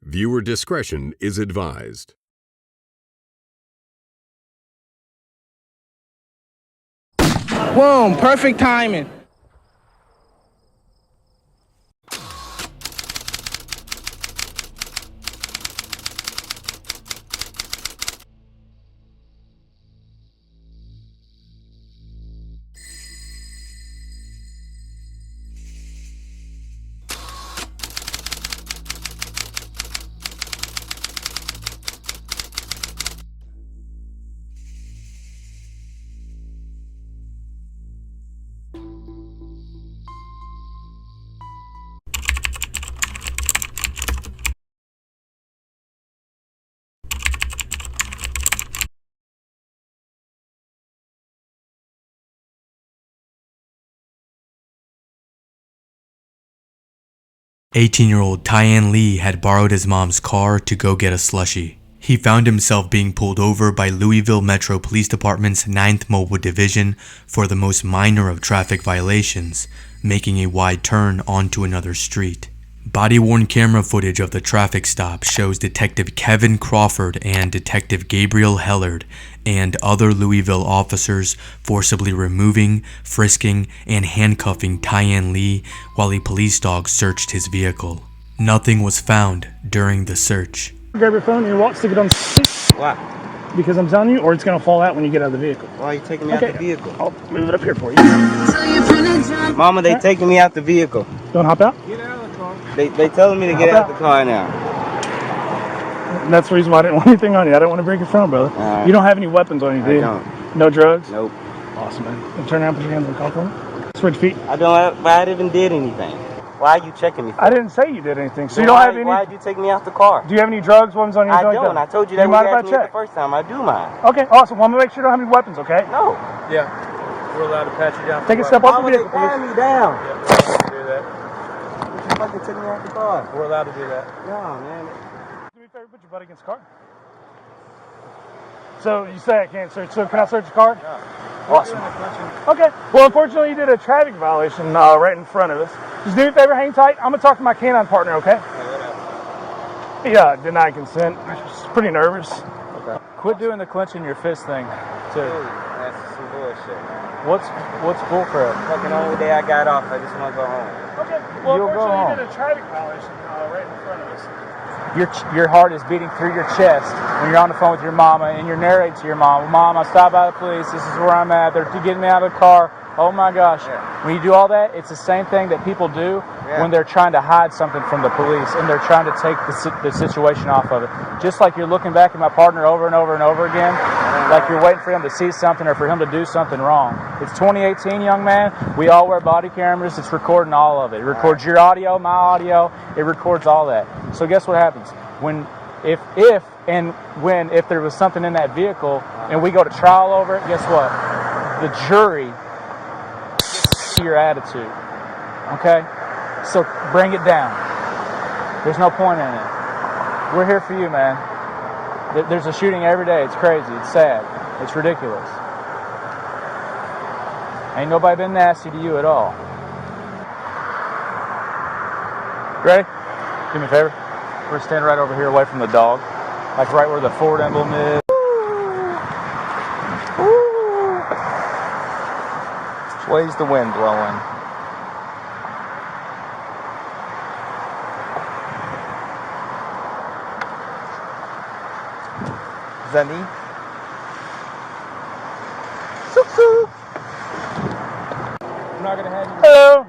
Viewer discretion is advised. Boom, perfect timing. "18-year-old Tae-Ahn Lee had borrowed his mom's car to go get a slushie. He found himself being pulled over by Louisville Metro Police Department's 9th Mobile Division for the most minor of traffic violations, making a wide turn onto another street. Body-worn camera footage of the traffic stop shows Detective Kevin Crawford and Detective Gabriel Hellard and other Louisville officers forcibly removing, frisking, and handcuffing Tae-Ahn Lee while a police dog searched his vehicle. Nothing was found during the search. Grab your phone and you stick it on the seat. Why? Because I'm telling you, or it's going to fall out when you get out of the vehicle. Why are you taking me out the vehicle? I'll move it up here for you. Mama, they taking me out the vehicle. You want to hop out? Get out of the car. They telling me to get out the car now. And that's the reason why I didn't want anything on you. I don't want to break your phone, brother. Right. You don't have any weapons on you, do you? I don't. No drugs? Nope. Awesome, man. And turn around, put your hands on the car for me. Spread your feet. I don't. But I didn't did anything. Why are you checking me for? I didn't say you did anything. So then you don't have any. Why did you take me out the car? Do you have any drugs, weapons on you? I don't. I told you that you when mind you if asked I me check? the first time. I do mine. Okay, awesome. Well, I'm going to make sure you don't have any weapons, okay? No. Yeah. We're allowed to pat you down. Take a step off the vehicle, Why would they pat please. me down? Yeah, we're allowed to do that. What you fucking took me out the car? We're allowed to do that. No, man. Do me a favor, put your butt against the car. So you say I can't search. So can I search the car? Yeah. Awesome. Okay. Well, unfortunately, you did a traffic violation right in front of us. Just do me a favor, hang tight. I'm going to talk to my canine partner, okay? Yeah, denied consent. Just pretty nervous. Okay. Quit doing the clenching your fist thing, too. Dude, that's some bullshit, man. What's bullcrap? Fucking only day I got off, I just want to go home. Okay. Well, You'll go unfortunately, home. you did a traffic violation right in front of us. Your heart is beating through your chest when you're on the phone with your mama and you're narrating to your mom, "Mom, I stopped by the police. This is where I'm at. They're getting me out of the car. Oh my gosh." Yeah. When you do all that, it's the same thing that people do when they're trying to hide something from the police and they're trying to take the situation off of it. Just like you're looking back at my partner over and over and over again, like you're waiting for him to see something or for him to do something wrong. It's 2018, young man. We all wear body cameras. It's recording all of it. It records your audio, my audio. It records all that. So guess what happens? If there was something in that vehicle and we go to trial over it, guess what? The jury gets to see your attitude. Okay? So bring it down. There's no point in it. We're here for you, man. There's a shooting every day. It's crazy. It's sad. It's ridiculous. Ain't nobody been nasty to you at all. Ready? Do me a favor. We're standing right over here away from the dog. Like right where the Ford emblem is. Which way's the wind blowing? Is that me? I'm not gonna have you. Hello.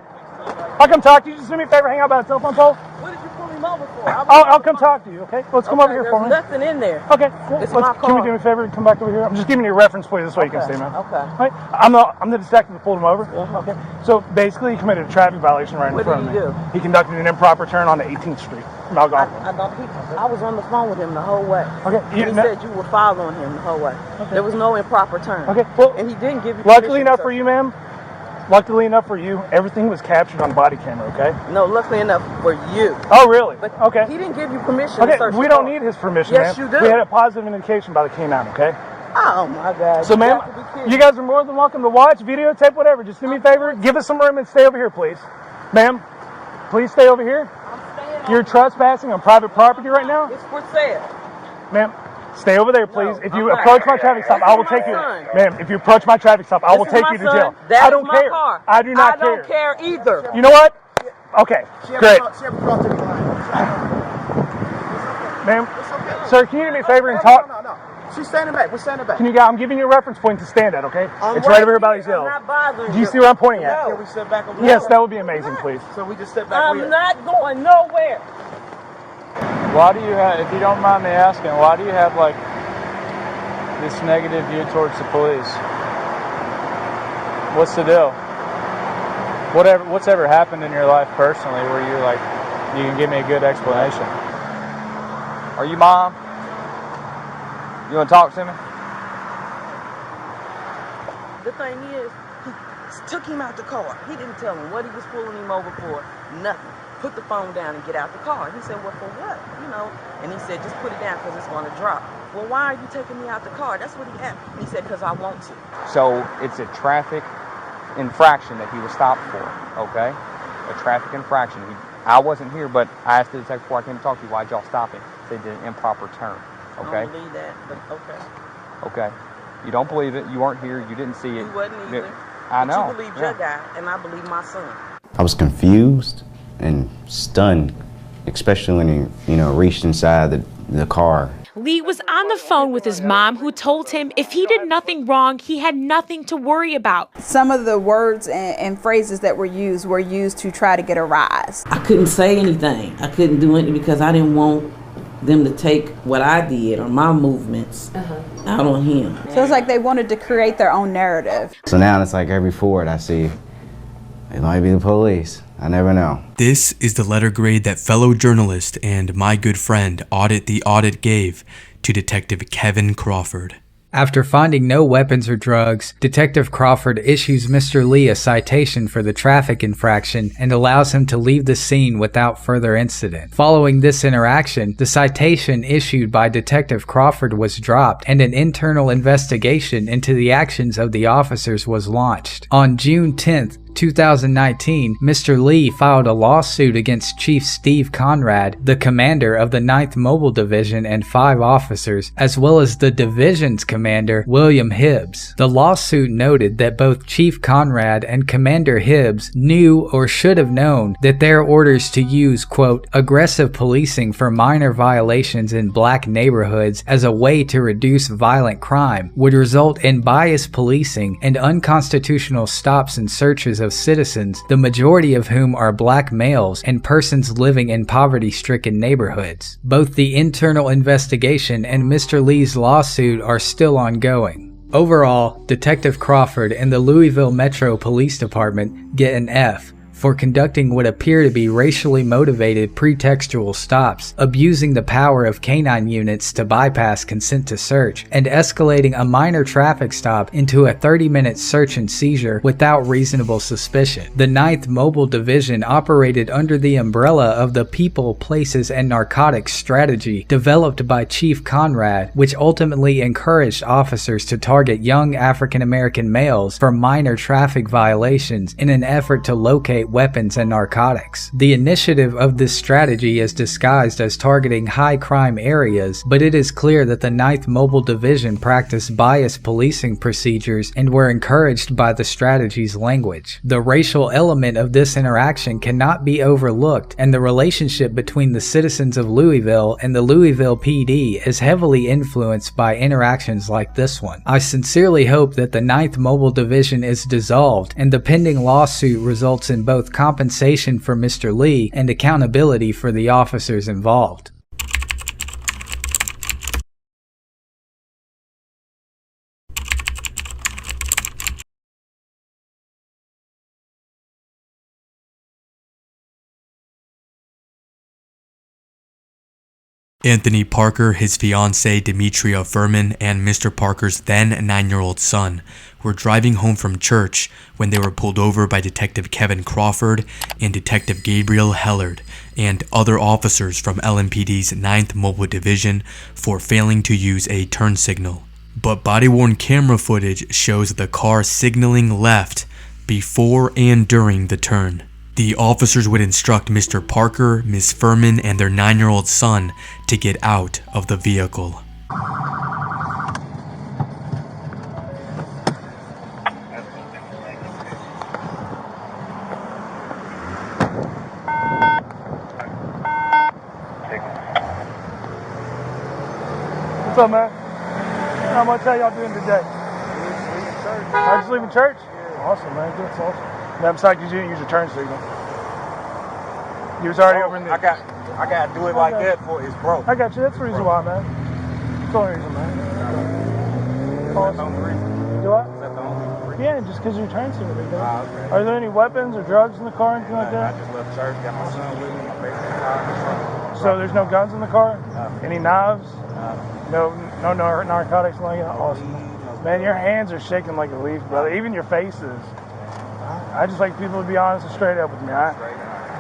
I'll come talk to you. Just do me a favor, hang out by the telephone pole. What did you pull him over for? I'll come talk to you, okay? Let's come over here for me. There's nothing in there. Okay. It's my Can you car. do me a favor and come back over here? I'm just giving you a reference for you. This way you can stay, man. Okay. Right? I'm the detective that pulled him over. Okay. So basically, he committed a traffic violation right in What front did of me. he do? He conducted an improper turn on the 18th Street, Mount Algonquin. I was on the phone with him the whole way. Okay. He said you were following him the whole way. Okay. There was no improper turn. Okay. Well, And he didn't give you luckily permission enough to for search. you, ma'am. Luckily enough for you, everything was captured on body camera. Okay. No, luckily enough for you. Oh, really? But Okay. he didn't give you permission Okay. to search We the don't car. need his permission, Yes, ma'am. you do. We had a positive indication by the K9. Okay. Oh my God. So, You ma'am, got to be kidding. you guys are more than welcome to watch, videotape, whatever. Just do me a favor. Give us some room and stay over here, please. Ma'am, please stay over here. I'm staying You're trespassing on private property right now? It's for sale. Ma'am, stay over there, please. No, If you I'm not. approach my traffic stop, I will This is take you. my son. Ma'am, if you approach my traffic stop, I will This is take my you to son. jail. That I is don't my care. car. I do not I don't care either. You know what? Okay, great. Ma'am, sir, can you do me a favor and talk? No. She's standing back. We're standing back. Can you, I'm giving you a reference point to stand at, okay? It's right over here by these I'm hills. not bothering Do you see what I'm pointing at? Can we step back over Yes, there? that would be amazing, please. So we just step back. I'm not going nowhere. Why do you have, if you don't mind me asking, why do you have like this negative view towards the police? What's the deal? What's ever happened in your life personally where you're like, you can give me a good explanation? Are you mom? You want to talk to me? The thing is, he took him out the car. He didn't tell him what he was pulling him over for. Nothing. Put the phone down and get out the car. He said, well, for what? You know, and he said, just put it down because it's going to drop. Well, why are you taking me out the car? That's what he asked. He said, because I want to. So it's a traffic infraction that he was stopped for, okay? A traffic infraction. I wasn't here, but I asked the detective before I came to talk to you, why'd y'all stop him? They did an improper turn, okay? I don't believe that, but okay. Okay. You don't believe it. You weren't here. You didn't see it. You wasn't either. I know. But you believe your guy, and I believe my son. I was confused and stunned, especially when he, reached inside the car. Lee was on the phone with his mom, who told him if he did nothing wrong, he had nothing to worry about. Some of the words and phrases that were used to try to get a rise. I couldn't say anything. I couldn't do anything because I didn't want them to take what I did or my movements out on him. So it's like they wanted to create their own narrative. So now it's like every Ford I see, it might be the police. I never know. This is the letter grade that fellow journalist and my good friend Audit the Audit gave to Detective Kevin Crawford. After finding no weapons or drugs, Detective Crawford issues Mr. Lee a citation for the traffic infraction and allows him to leave the scene without further incident. Following this interaction, the citation issued by Detective Crawford was dropped and an internal investigation into the actions of the officers was launched. On June 10th, 2019, Mr. Lee filed a lawsuit against Chief Steve Conrad, the commander of the 9th Mobile Division, and 5 officers, as well as the division's commander, William Hibbs. The lawsuit noted that both Chief Conrad and Commander Hibbs knew or should have known that their orders to use, quote, aggressive policing for minor violations in black neighborhoods as a way to reduce violent crime would result in biased policing and unconstitutional stops and searches of citizens, the majority of whom are black males and persons living in poverty-stricken neighborhoods. Both the internal investigation and Mr. Lee's lawsuit are still ongoing. Overall, Detective Crawford and the Louisville Metro Police Department get an F for conducting what appear to be racially motivated pretextual stops, abusing the power of canine units to bypass consent to search, and escalating a minor traffic stop into a 30-minute search and seizure without reasonable suspicion. The 9th Mobile Division operated under the umbrella of the People, Places, and Narcotics strategy developed by Chief Conrad, which ultimately encouraged officers to target young African American males for minor traffic violations in an effort to locate weapons and narcotics. The initiative of this strategy is disguised as targeting high crime areas, but it is clear that the 9th Mobile Division practiced biased policing procedures and were encouraged by the strategy's language. The racial element of this interaction cannot be overlooked, and the relationship between the citizens of Louisville and the Louisville PD is heavily influenced by interactions like this one. I sincerely hope that the 9th Mobile Division is dissolved and the pending lawsuit results in both compensation for Mr. Lee and accountability for the officers involved. Anthony Parker, his fiancée Demetria Furman, and Mr. Parker's then 9-year-old son were driving home from church when they were pulled over by Detective Kevin Crawford and Detective Gabriel Hellard and other officers from LMPD's 9th Mobile Division for failing to use a turn signal. But body-worn camera footage shows the car signaling left before and during the turn. The officers would instruct Mr. Parker, Miss Furman, and their 9-year-old son to get out of the vehicle. What's up, man? How much how y'all doing today? I just leaving church? Awesome, man. That's awesome. Now, besides, you didn't use your turn signal. You was already over in the... I got to do it like that for it's broke. I got you. That's the reason why, man. That's the only reason, man. That's the only reason? Do what? Is that the only reason? Yeah, just because your turn signal. Okay. Are there any weapons or drugs in the car or anything like that? I just left church, got my son with me, my baby in the car. So there's no guns in the car? No. Any knives? No. No narcotics like that? Awesome. Man, your hands are shaking like a leaf, brother. Even your faces. I just like people to be honest and straight up with me.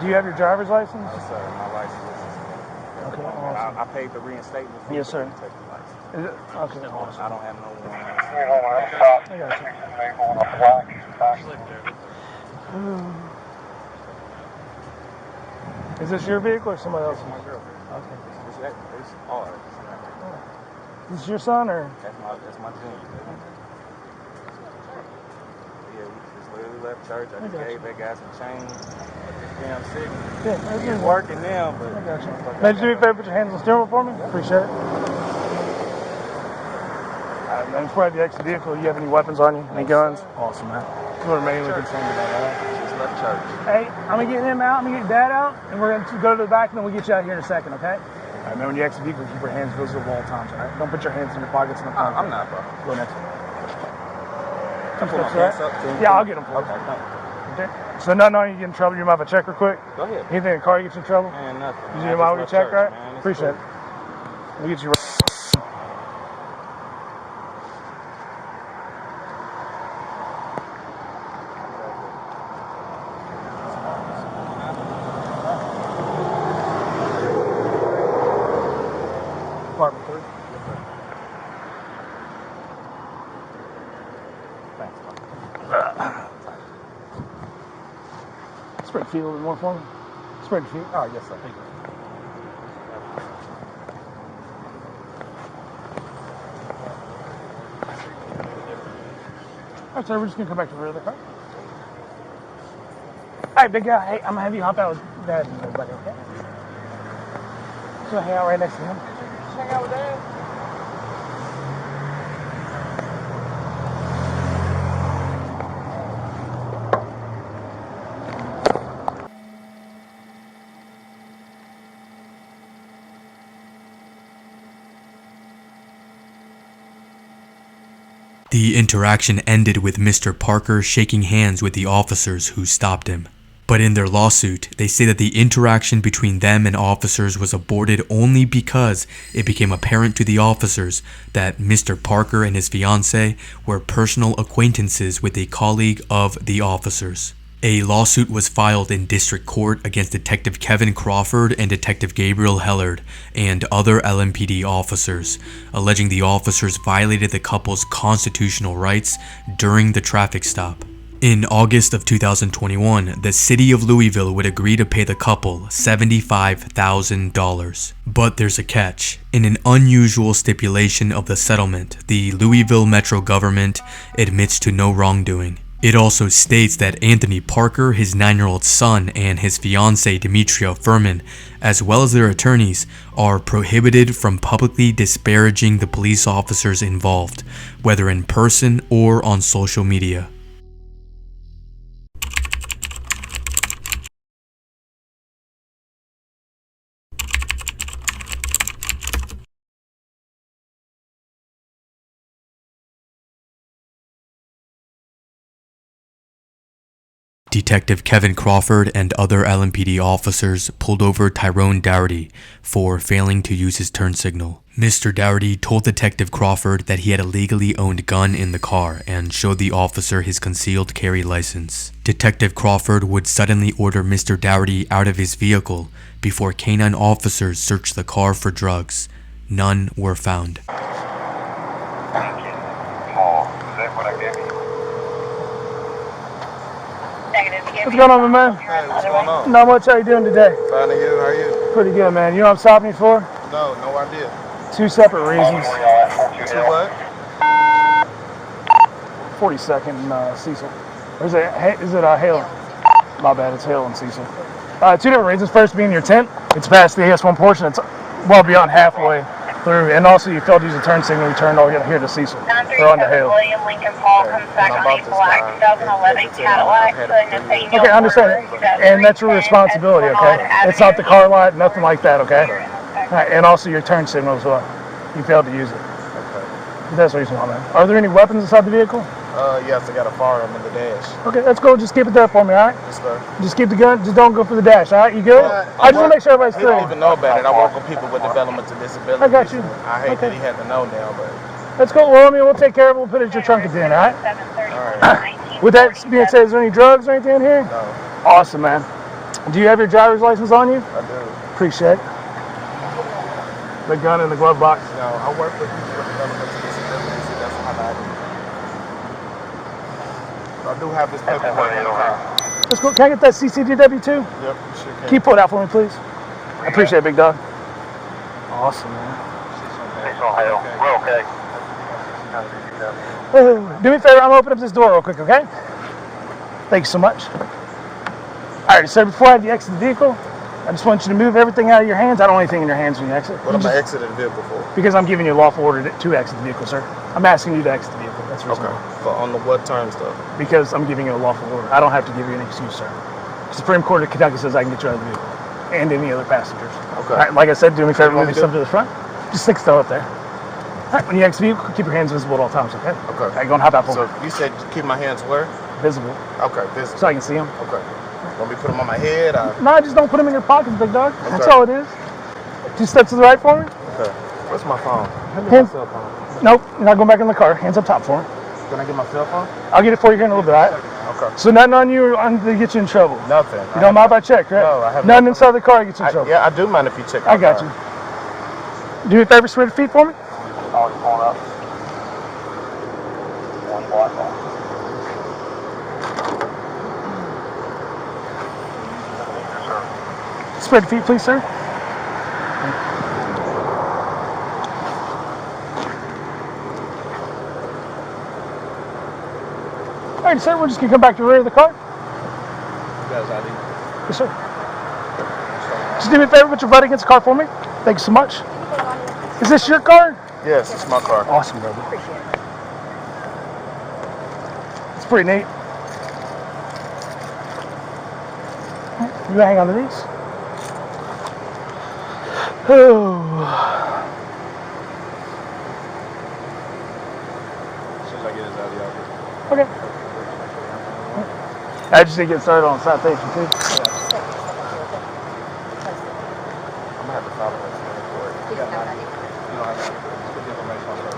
Do you have your driver's license? Yes, sir. My license is... Okay, awesome. I paid the reinstatement fee. Yes, sir. To take the license. Is it? Okay, awesome. I don't have no one. I got you. Is this your vehicle or somebody else's? My girlfriend. Okay. It's ours. Is this your son or? That's my junior. Yeah, we just literally left church. I just gave that guy some change. Just damn sick. Yeah, it's working now, but... I got you. Man, do me a favor, put your hands on the steering wheel for me? Appreciate it. Man, before I exit the vehicle, you have any weapons on you? Any guns? Awesome, man. We're mainly concerned about that. Just left church. Hey, I'm gonna get him out, I'm gonna get Dad out, and we're gonna go to the back, and then we'll get you out here in a second, okay? All right, man, when you exit the vehicle, keep your hands visible all times, all right? Don't put your hands in your pockets in the front. I'm not, bro. Go next. Pull my pants up, too. Yeah, I'll get them for you. Okay. So nothing on you get in trouble, you might have a check real quick? Go ahead. Anything in the car gets you in trouble? Man, nothing. You do mind with your check, right? Man. Appreciate it. We'll get you right. Apartment 3. Spread the feet a little bit more for me. Spread the feet. Oh, yes, sir. Thank you. All right, sir, we're just going to come back to the rear of the car. All right, big guy. Hey, I'm going to have you hop out with Dad and everybody, okay? Just going to hang out right next to him. Just hang out with Dad. The interaction ended with Mr. Parker shaking hands with the officers who stopped him. But in their lawsuit, they say that the interaction between them and officers was aborted only because it became apparent to the officers that Mr. Parker and his fiancée were personal acquaintances with a colleague of the officers. A lawsuit was filed in district court against Detective Kevin Crawford and Detective Gabriel Hellard and other LMPD officers, alleging the officers violated the couple's constitutional rights during the traffic stop. In August of 2021, the city of Louisville would agree to pay the couple $75,000. But there's a catch. In an unusual stipulation of the settlement, the Louisville Metro government admits to no wrongdoing. It also states that Anthony Parker, his 9-year-old son, and his fiancée Demetria Furman, as well as their attorneys, are prohibited from publicly disparaging the police officers involved, whether in person or on social media. Detective Kevin Crawford and other LMPD officers pulled over Tyrone Daugherty for failing to use his turn signal. Mr. Daugherty told Detective Crawford that he had a legally owned gun in the car and showed the officer his concealed carry license. Detective Crawford would suddenly order Mr. Daugherty out of his vehicle before canine officers searched the car for drugs. None were found. Paul, is that what I gave you? Negative. You gave What's going on, my man? Hey, what's going on? Not much. How you doing today? Fine to you. How are you? Pretty good, man. You know what I'm stopping you for? No, no idea. 2 separate reasons. To what? 42nd Cecil. Or is it Hellard? My bad. It's Hale and Cecil. 2 different reasons. First being your tent. It's past the AS1 portion. It's well beyond halfway through. And also you failed to use the turn signal. You turned over here to Cecil. Or on to Hale. William Lincoln Paul comes back on a black 2011 Cadillac. Okay, I understand. And that's your responsibility, okay? It's not the car lot, nothing like that, okay? All right, and also your turn signal as well. You failed to use it. Okay. That's the reason why, man. Are there any weapons inside the vehicle? Yes, I got a firearm in the dash. Okay, let's go. Just keep it there for me, all right? Yes, sir. Just keep the gun. Just don't go for the dash, all right? You good? I just want to make sure everybody's He don't clear. even know about it. I work with people with developmental disabilities. I got you. I hate that he had to know now, but... Let's go. Well, I mean, we'll take care of it. We'll put it in your trunk at the end, all right? All right. With that being said, is there any drugs or anything in here? No, Awesome, man. Do you have your driver's license on you? I do. Appreciate it. The gun in the glove box. No, I work with people with developmental disabilities, so that's how I do. I do have this paperwork in the car. Let's go. Can I get that CCDW too? Yep, sure can. Can you pull it out for me, please? I appreciate it, big dog. Awesome, man. We're okay. Do me a favor, I'm gonna open up this door real quick, okay? Thank you so much. Alright, sir, before I have you exit the vehicle, I just want you to move everything out of your hands. I don't want anything in your hands when you exit. What am I exiting the vehicle for? Because I'm giving you a lawful order to exit the vehicle, sir. I'm asking you to exit the vehicle. That's the reason Okay. why. For on the what terms, though? Because I'm giving you a lawful order. I don't have to give you an excuse, sir. The Supreme Court of Kentucky says I can get you out of the vehicle. And any other passengers. Okay. Alright, like I said, do me a favor, What move do your we stuff to the front. Just stick still up there. Alright, when you exit the vehicle, keep your hands visible at all times, okay? Okay. Alright, go and hop out for So me. you said keep my hands where? Visible. Okay, visible. So I can see them. Okay. Want me to put them on my head? No, just don't put them in your pockets, big dog. That's Okay. all it is. Just step to the right for me. Okay. Where's my phone? Hand me Hands- my cell phone. Nope, you're not going back in the car. Hands up top for me. Can I get my cell phone? I'll get it for you here in a little bit, all right? Okay. So nothing on you to get you in trouble. Nothing. You don't mind if I check, right? No, I haven't. Nothing inside the car gets you in trouble. Yeah, I do mind if you check my I got car. you. Do me a favor, spread your feet for me. Oh, you're pulling up. One block. Spread your feet, please, sir. All right, sir, we're just going to come back to the rear of the car. You guys ID? Yes, sir. Just do me a favor, put your butt against the car for me. Thank you so much. Is this your car? Yes, it's my car. Awesome, brother. It's pretty neat. You hang on to these. Oh. As soon as I get his ID, I'll get it. Okay. I just need to get started on citation too. I'm gonna have to follow that for it. You don't have to put the information on there.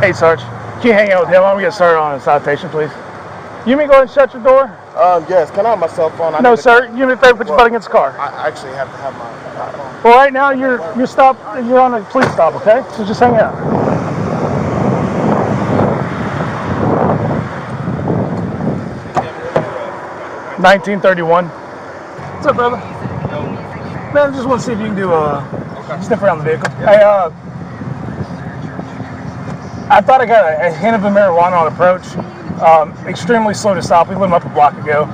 Hey, Sarge, can you hang out with him? I'm gonna get started on a citation, please. You mean go ahead and shut your door? Yes. Can I have my cell phone? No, sir. You me a favor, put your butt against the car. I actually have to have my phone. Well, right now you're stopped. You're on a police stop, okay? So just hang out. $19.31. What's up, brother? Man, I just want to see if you can do sniff around the vehicle. Hey, I thought I got a hint of a marijuana on approach. Extremely slow to stop. We lit him up a block ago.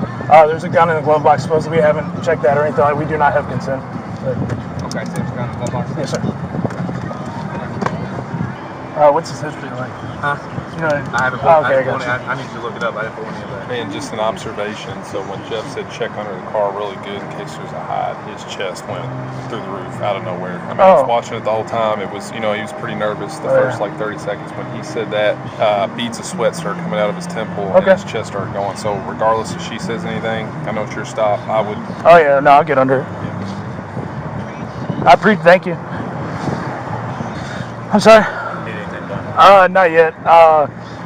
There's a gun in the glove box. Supposedly we haven't checked that or anything. We do not have consent. Okay, so there's a gun in the glove box? Yes, sir. What's his history like? Huh? You know, I haven't. okay, I need to look it up. I didn't put any of that. And just an observation, so when Jeff said check under the car really good in case there's a hide, his chest went through the roof out of nowhere. I mean, I was watching it the whole time. It was, he was pretty nervous the first like 30 seconds. When he said that, beads of sweat started coming out of his temple and his chest started going. So regardless if she says anything, I know it's your stop. I would. Oh yeah, no, I'll get under it. Thank you. I'm sorry. Not yet.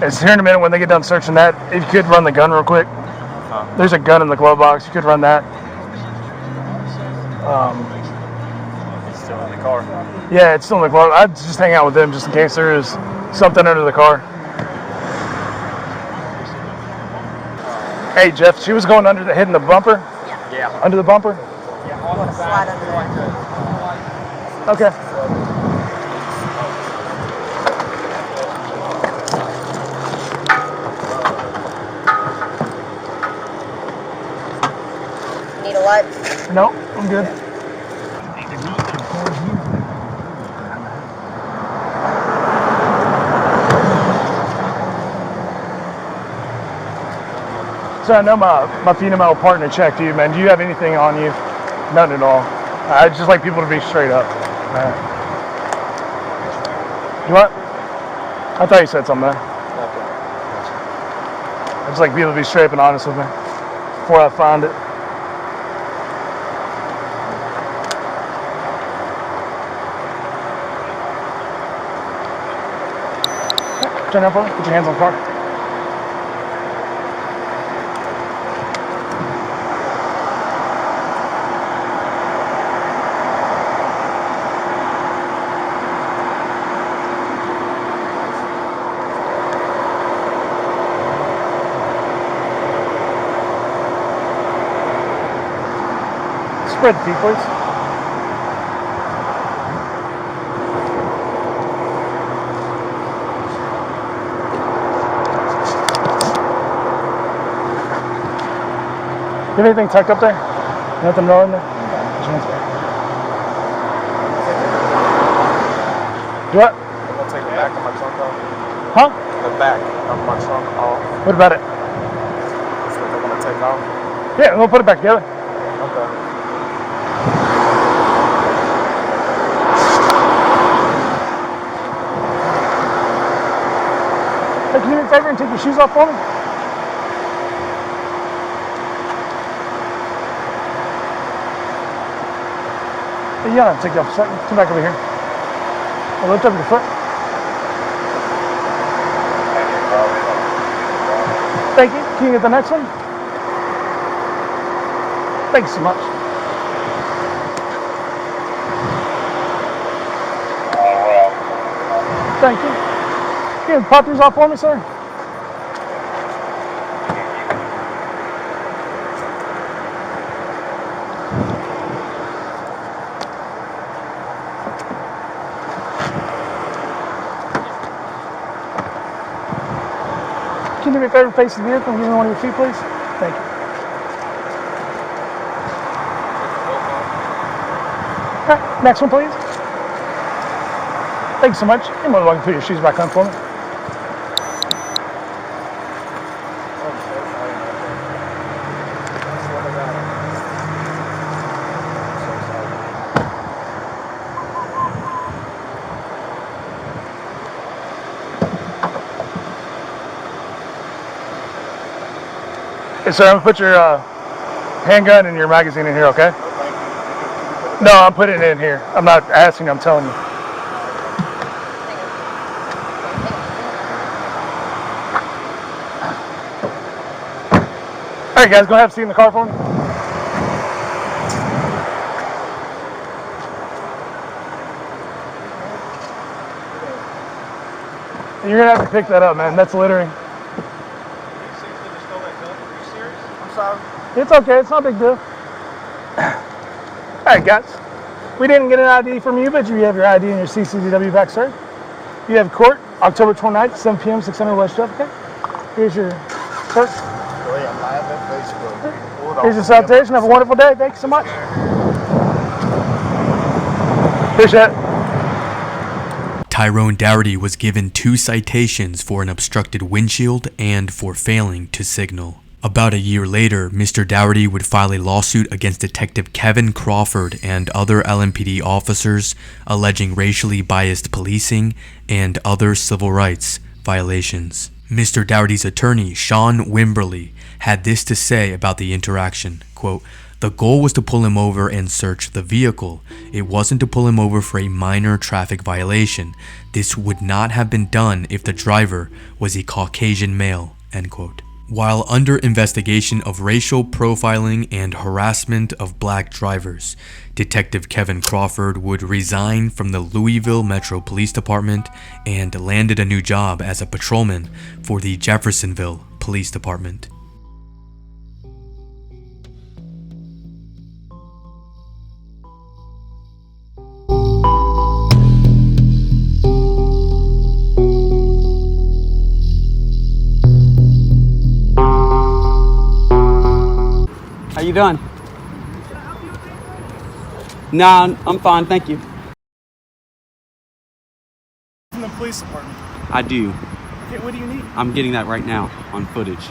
It's here in a minute when they get done searching that. If you could run the gun real quick. There's a gun in the glove box. You could run that. He's still in the the car. Yeah, it's still in the car. I'd just hang out with them just in case there is something under the car. Hey, Jeff, she was going under the hitting the bumper? Yeah. Under the bumper? Yeah, slide under there. Okay. Need a light? No, I'm good. So I know my female partner checked you, man. Do you have anything on you? None at all. I'd just like people to be straight up. You what? I thought you said something, man. I just like people to be straight up and honest with me before I find it. Turn around for me. Put your hands on the car. Spread the feet, please. You have anything tucked up there? Nothing wrong in there? Do what? I'm gonna take the back of my trunk off. Huh? The back of my trunk off. What about it? That's what they're gonna take off. Yeah, we'll put it back together. Okay. Hey, can you do me a favor and take your shoes off for me? Hey, yeah, take you off a second. Come back over here. Well, lift up your foot. Thank you. Can you get the next one? Thanks so much. Thank you. Can you pop yours off for me, sir? Can you do me a favor, face the vehicle and give me one of your feet, please? Thank you. All right, next one, please. Thanks so much. You're more than welcome to put your shoes back on for me. Yes, sir, I'm gonna put your handgun and your magazine in here, okay? No, I'm putting it in here. I'm not asking you, I'm telling you. All right, guys, go have a seat in the car for me. You're gonna have to pick that up, man. That's littering. It's okay, it's not a big deal. Alright guys, we didn't get an ID from you, but you have your ID and your CCDW back, sir. You have court, October 29th, 7 p.m., 600 West Jeff, okay? Here's your cert. Here's your citation. Have a wonderful day. Thank you so much. Appreciate it. Tyrone Daugherty was given 2 citations for an obstructed windshield and for failing to signal. About a year later, Mr. Daugherty would file a lawsuit against Detective Kevin Crawford and other LMPD officers alleging racially biased policing and other civil rights violations. Mr. Daugherty's attorney, Sean Wimberly, had this to say about the interaction, quote, "The goal was to pull him over and search the vehicle. It wasn't to pull him over for a minor traffic violation. This would not have been done if the driver was a Caucasian male," end quote. While under investigation of racial profiling and harassment of black drivers, Detective Kevin Crawford would resign from the Louisville Metro Police Department and landed a new job as a patrolman for the Jeffersonville Police Department. How you doing? Nah, I'm fine, thank you. From the police department. I do. Okay, what do you need? I'm getting that right now on footage.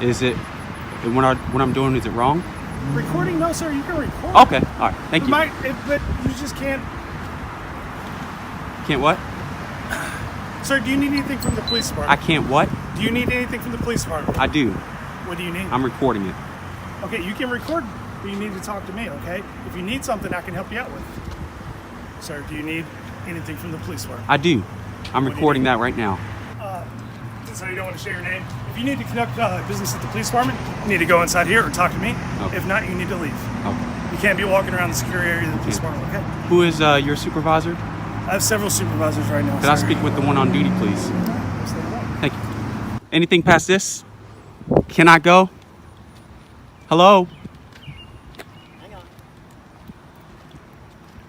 Is it, what I'm doing, is it wrong? Recording? No, sir, you can record. Okay, all right, thank you. But you just can't. Can't what? Sir, do you need anything from the police I department? can't what? Do you need anything from the police department? I do. What do you need? I'm recording it. Okay, you can record, but you need to talk to me, okay? If you need something, I can help you out with. Sir, do you need anything from the police department? I do. I'm recording that right now. So you don't want to share your name? If you need to conduct business at the police department, you need to go inside here or talk to me. Okay. If not, you need to leave. Okay. You can't be walking around the secure area of the police department, okay? Who is your supervisor? I have several supervisors right now. Could I speak with the one on duty, please? Thank you. Anything past this? Can I go? Hello? Hang on.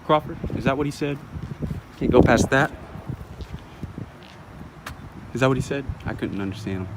Crawford, is that what he said? Can't go past that? Is that what he said? I couldn't understand him.